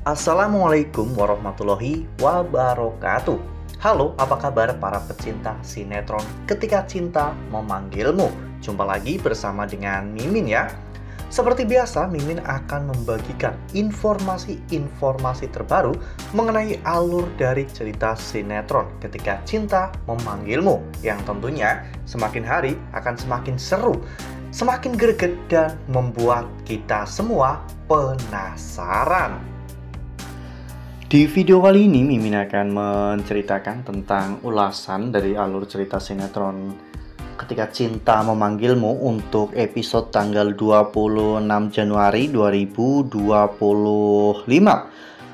Assalamualaikum warahmatullahi wabarakatuh. Halo, apa kabar para pecinta sinetron Ketika Cinta Memanggilmu? Jumpa lagi bersama dengan Mimin ya. Seperti biasa, Mimin akan membagikan informasi-informasi terbaru mengenai alur dari cerita sinetron Ketika Cinta Memanggilmu, yang tentunya semakin hari akan semakin seru, semakin greget, dan membuat kita semua penasaran. Di video kali ini, Mimin akan menceritakan tentang ulasan dari alur cerita sinetron Ketika Cinta Memanggilmu untuk episode tanggal 26 Januari 2025.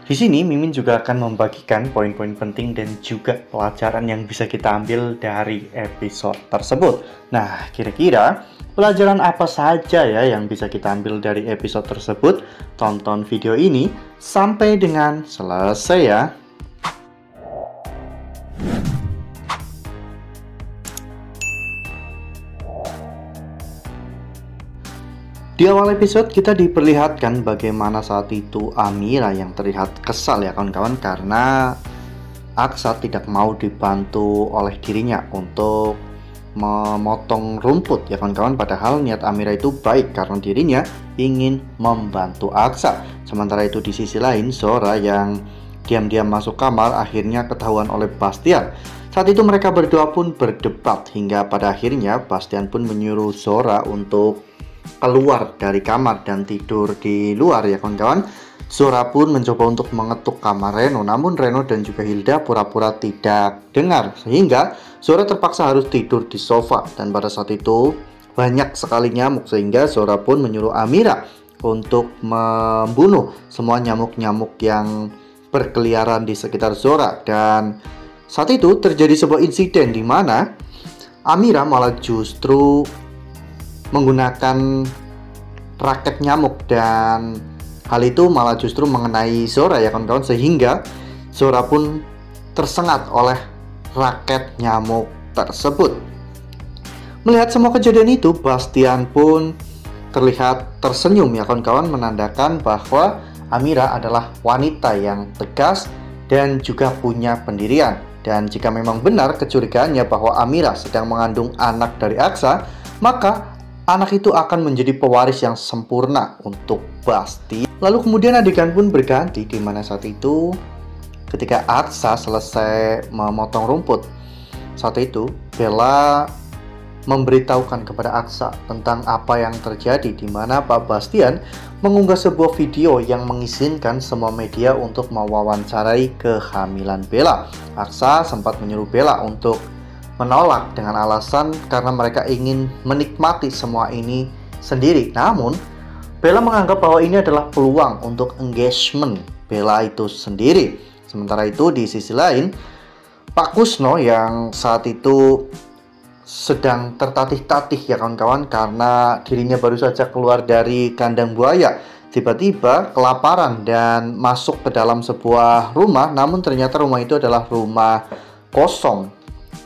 Di sini Mimin juga akan membagikan poin-poin penting dan juga pelajaran yang bisa kita ambil dari episode tersebut. Nah, kira-kira pelajaran apa saja ya yang bisa kita ambil dari episode tersebut? Tonton video ini sampai dengan selesai ya. Di awal episode kita diperlihatkan bagaimana saat itu Amira yang terlihat kesal ya kawan-kawan, karena Aksa tidak mau dibantu oleh dirinya untuk memotong rumput ya kawan-kawan, padahal niat Amira itu baik karena dirinya ingin membantu Aksa. Sementara itu di sisi lain, Zora yang diam-diam masuk kamar akhirnya ketahuan oleh Bastian. Saat itu mereka berdua pun berdebat hingga pada akhirnya Bastian pun menyuruh Zora untuk keluar dari kamar dan tidur di luar ya kawan-kawan. Zora pun mencoba untuk mengetuk kamar Reno, namun Reno dan juga Hilda pura-pura tidak dengar, sehingga Zora terpaksa harus tidur di sofa. Dan pada saat itu banyak sekali nyamuk, sehingga Zora pun menyuruh Amira untuk membunuh semua nyamuk-nyamuk yang berkeliaran di sekitar Zora. Dan saat itu terjadi sebuah insiden di mana Amira malah justru menggunakan raket nyamuk, dan hal itu malah justru mengenai Zora ya kawan-kawan, sehingga Zora pun tersengat oleh raket nyamuk tersebut. Melihat semua kejadian itu, Bastian pun terlihat tersenyum ya kawan-kawan, menandakan bahwa Amira adalah wanita yang tegas dan juga punya pendirian. Dan jika memang benar kecurigaannya bahwa Amira sedang mengandung anak dari Aksa, maka anak itu akan menjadi pewaris yang sempurna untuk Basti. Lalu kemudian adegan pun berganti, di mana saat itu ketika Aksa selesai memotong rumput, saat itu Bella memberitahukan kepada Aksa tentang apa yang terjadi, di mana Pak Bastian mengunggah sebuah video yang mengizinkan semua media untuk mewawancarai kehamilan Bella. Aksa sempat menyuruh Bella untuk menolak dengan alasan karena mereka ingin menikmati semua ini sendiri. Namun Bella menganggap bahwa ini adalah peluang untuk engagement Bella itu sendiri. Sementara itu di sisi lain, Pak Kusno yang saat itu sedang tertatih-tatih ya kawan-kawan, karena dirinya baru saja keluar dari kandang buaya, tiba-tiba kelaparan dan masuk ke dalam sebuah rumah. Namun ternyata rumah itu adalah rumah kosong.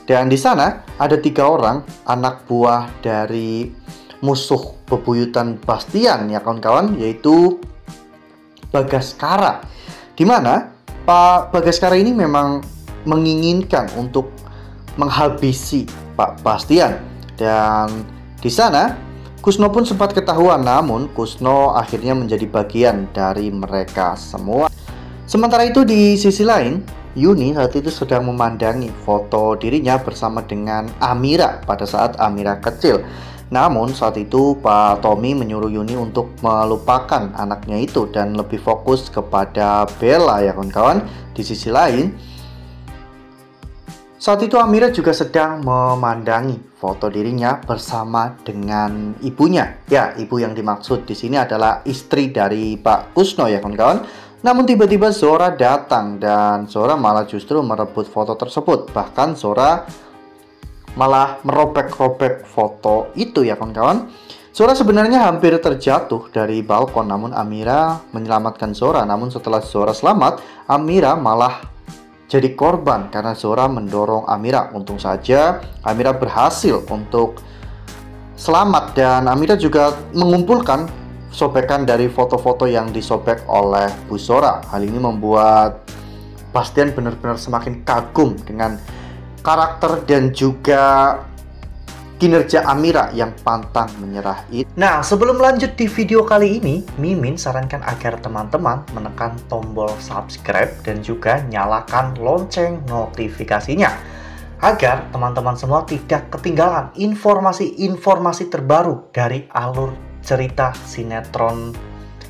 Dan di sana ada 3 orang anak buah dari musuh bebuyutan Bastian ya kawan-kawan, yaitu Bagaskara. Dimana Pak Bagaskara ini memang menginginkan untuk menghabisi Pak Bastian. Dan di sana Kusno pun sempat ketahuan, namun Kusno akhirnya menjadi bagian dari mereka semua. Sementara itu di sisi lain, Yuni saat itu sedang memandangi foto dirinya bersama dengan Amira pada saat Amira kecil. Namun saat itu Pak Tommy menyuruh Yuni untuk melupakan anaknya itu dan lebih fokus kepada Bella ya kawan-kawan. Di sisi lain, saat itu Amira juga sedang memandangi foto dirinya bersama dengan ibunya. Ya, ibu yang dimaksud di sini adalah istri dari Pak Kusno ya kawan-kawan. Namun tiba-tiba Zora datang dan Zora malah justru merebut foto tersebut. Bahkan Zora malah merobek-robek foto itu ya kawan-kawan. Zora sebenarnya hampir terjatuh dari balkon, namun Amira menyelamatkan Zora. Namun setelah Zora selamat, Amira malah jadi korban karena Zora mendorong Amira. Untung saja Amira berhasil untuk selamat, dan Amira juga mengumpulkan sobekan dari foto-foto yang disobek oleh Bu Zora. Hal ini membuat Bastian benar-benar semakin kagum dengan karakter dan juga kinerja Amira yang pantang menyerah itu. Nah, sebelum lanjut di video kali ini, Mimin sarankan agar teman-teman menekan tombol subscribe dan juga nyalakan lonceng notifikasinya, agar teman-teman semua tidak ketinggalan informasi-informasi terbaru dari alur cerita sinetron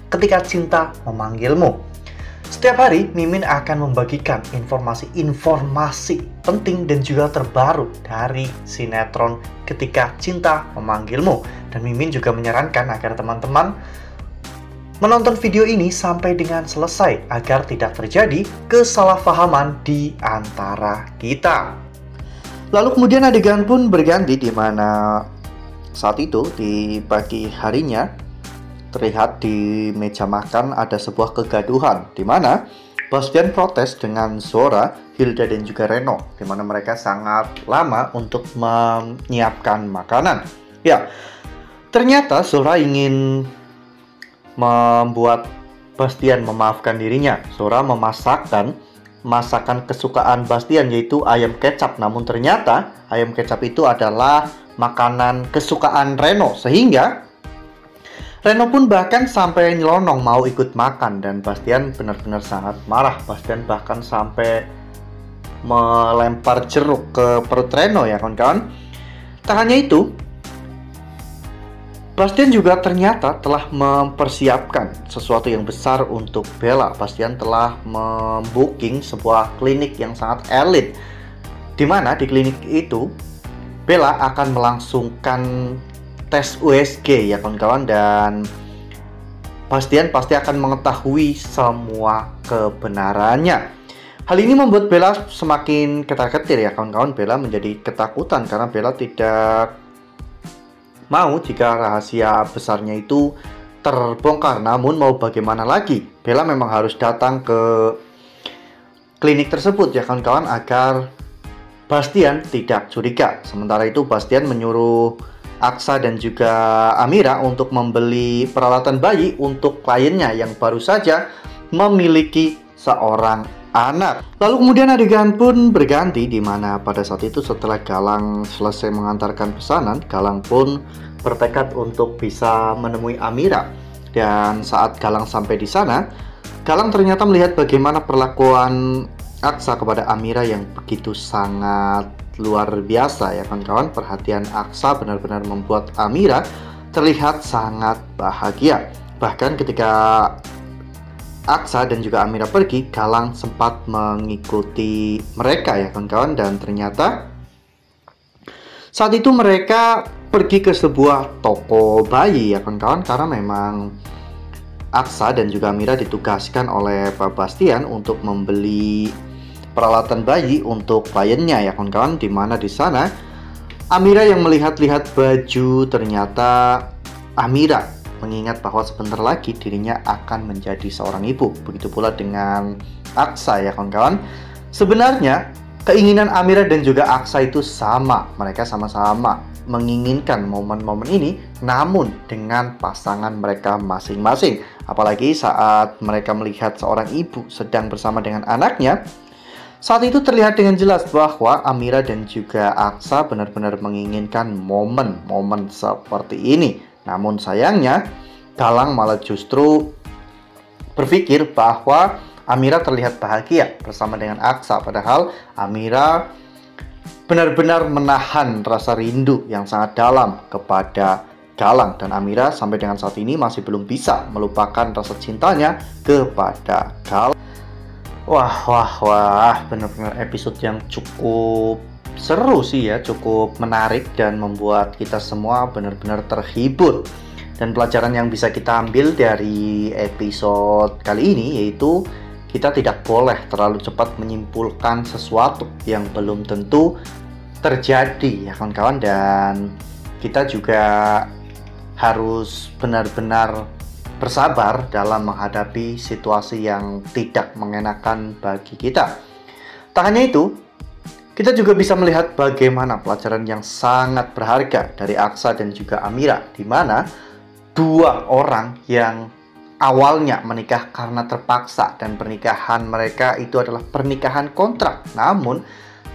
Ketika Cinta Memanggilmu. Setiap hari, Mimin akan membagikan informasi-informasi penting dan juga terbaru dari sinetron Ketika Cinta Memanggilmu. Dan Mimin juga menyarankan agar teman-teman menonton video ini sampai dengan selesai, agar tidak terjadi kesalahpahaman di antara kita. Lalu kemudian adegan pun berganti, di mana saat itu di pagi harinya terlihat di meja makan ada sebuah kegaduhan, di mana Bastian protes dengan Zora, Hilda dan juga Reno, di mana mereka sangat lama untuk menyiapkan makanan. Ya, ternyata Zora ingin membuat Bastian memaafkan dirinya. Zora memasakkan masakan kesukaan Bastian, yaitu ayam kecap. Namun ternyata ayam kecap itu adalah makanan kesukaan Reno, sehingga Reno pun bahkan sampai nyelonong mau ikut makan, dan Bastian benar-benar sangat marah. Bastian bahkan sampai melempar jeruk ke perut Reno, ya kawan-kawan. Tak hanya itu, Bastian juga ternyata telah mempersiapkan sesuatu yang besar untuk Bella. Bastian telah membooking sebuah klinik yang sangat elit, di mana di klinik itu Bella akan melangsungkan tes USG, ya kawan-kawan, dan Bastian pasti akan mengetahui semua kebenarannya. Hal ini membuat Bella semakin ketar-ketir, ya kawan-kawan. Bella menjadi ketakutan karena Bella tidak mau jika rahasia besarnya itu terbongkar. Namun mau bagaimana lagi, Bella memang harus datang ke klinik tersebut, ya kawan-kawan, agar Bastian tidak curiga. Sementara itu Bastian menyuruh Aksa dan juga Amira untuk membeli peralatan bayi untuk kliennya yang baru saja memiliki seorang anak. Lalu kemudian adegan pun berganti, di mana pada saat itu setelah Galang selesai mengantarkan pesanan, Galang pun bertekad untuk bisa menemui Amira. Dan saat Galang sampai di sana, Galang ternyata melihat bagaimana perlakuan Aksa kepada Amira yang begitu sangat luar biasa, ya kawan-kawan. Perhatian Aksa benar-benar membuat Amira terlihat sangat bahagia. Bahkan ketika Aksa dan juga Amira pergi, Galang sempat mengikuti mereka, ya kawan-kawan. Dan ternyata saat itu mereka pergi ke sebuah toko bayi, ya kawan-kawan, karena memang Aksa dan juga Amira ditugaskan oleh Pak Bastian untuk membeli peralatan bayi untuk kliennya, ya kawan-kawan. Di mana di sana Amira yang melihat-lihat baju, ternyata Amira mengingat bahwa sebentar lagi dirinya akan menjadi seorang ibu. Begitu pula dengan Aksa, ya kawan-kawan. Sebenarnya keinginan Amira dan juga Aksa itu sama. Mereka sama-sama menginginkan momen-momen ini, namun dengan pasangan mereka masing-masing. Apalagi saat mereka melihat seorang ibu sedang bersama dengan anaknya. Saat itu terlihat dengan jelas bahwa Amira dan juga Aksa benar-benar menginginkan momen-momen seperti ini. Namun sayangnya, Galang malah justru berpikir bahwa Amira terlihat bahagia bersama dengan Aksa. Padahal Amira benar-benar menahan rasa rindu yang sangat dalam kepada Galang. Dan Amira sampai dengan saat ini masih belum bisa melupakan rasa cintanya kepada Galang. Wah, benar-benar episode yang cukup seru sih ya, cukup menarik dan membuat kita semua benar-benar terhibur. Dan pelajaran yang bisa kita ambil dari episode kali ini yaitu kita tidak boleh terlalu cepat menyimpulkan sesuatu yang belum tentu terjadi, ya kawan-kawan. Dan kita juga harus benar-benar bersabar dalam menghadapi situasi yang tidak mengenakan bagi kita. Tak hanya itu, kita juga bisa melihat bagaimana pelajaran yang sangat berharga dari Aksa dan juga Amira, di mana dua orang yang awalnya menikah karena terpaksa dan pernikahan mereka itu adalah pernikahan kontrak. Namun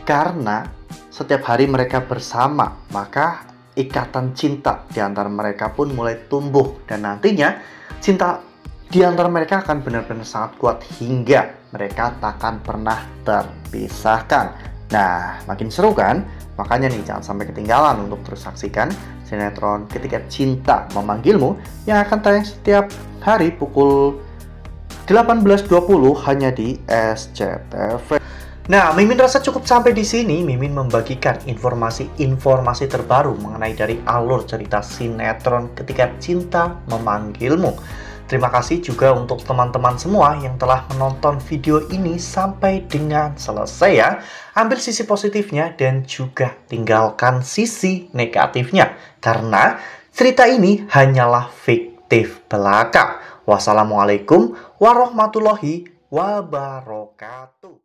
karena setiap hari mereka bersama, maka ikatan cinta di antara mereka pun mulai tumbuh, dan nantinya cinta di antara mereka akan benar-benar sangat kuat hingga mereka takkan pernah terpisahkan. Nah, makin seru kan? Makanya nih, jangan sampai ketinggalan untuk terus saksikan sinetron Ketika Cinta Memanggilmu yang akan tayang setiap hari pukul 18.20 hanya di SCTV. Nah, Mimin rasa cukup sampai di sini. Mimin membagikan informasi-informasi terbaru mengenai dari alur cerita sinetron Ketika Cinta Memanggilmu. Terima kasih juga untuk teman-teman semua yang telah menonton video ini sampai dengan selesai ya. Ambil sisi positifnya dan juga tinggalkan sisi negatifnya, karena cerita ini hanyalah fiktif belaka. Wassalamualaikum warahmatullahi wabarakatuh.